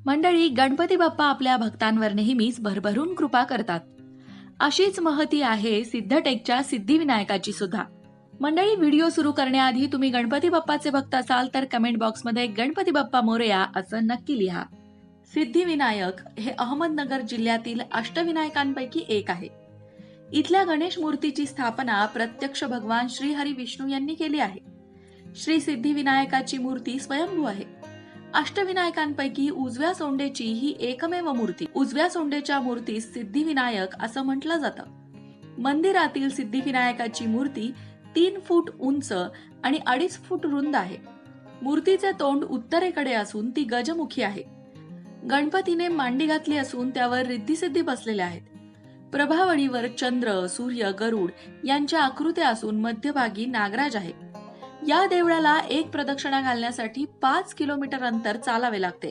मंडळी, गणपती बाप्पा आपल्या भक्तांवर नेहमीच भरभरून कृपा करतात. अशीच महती आहे सिद्धटेकच्या सिद्धिविनायकाची सुद्धा. मंडळी, व्हिडिओ सुरू करण्याआधी तुम्ही गणपती बाप्पाचे भक्त असाल तर कमेंट बॉक्समध्ये गणपती बाप्पा मोरया असं नक्की लिहा. सिद्धिविनायक हे अहमदनगर जिल्ह्यातील अष्टविनायकांपैकी एक आहे. इथल्या गणेश मूर्तीची स्थापना प्रत्यक्ष भगवान श्री हरी विष्णू यांनी केली आहे. श्री सिद्धिविनायकाची मूर्ती स्वयंभू आहे. अष्टविनायकांपैकी उजव्या सोंडेची ही एकमेव मूर्ती. उजव्या सोंडेच्या मूर्तीस सिद्धिविनायक असं म्हटलं जातं. मंदिरातील सिद्धिविनायकाची मूर्ती 3 फूट उंच आणि 2.5 फूट रुंद आहे. मूर्तीचे तोंड उत्तरेकडे असून ती गजमुखी आहे. गणपतीने मांडी घातली असून त्यावर रिद्धिसिद्धी बसलेल्या आहेत. प्रभावळीवर चंद्र, सूर्य, गरुड यांच्या आकृत्या असून मध्यभागी नागराज आहे. या देवळाला एक प्रदक्षिणा घालण्यासाठी 5 किलोमीटर अंतर चालावे लागते.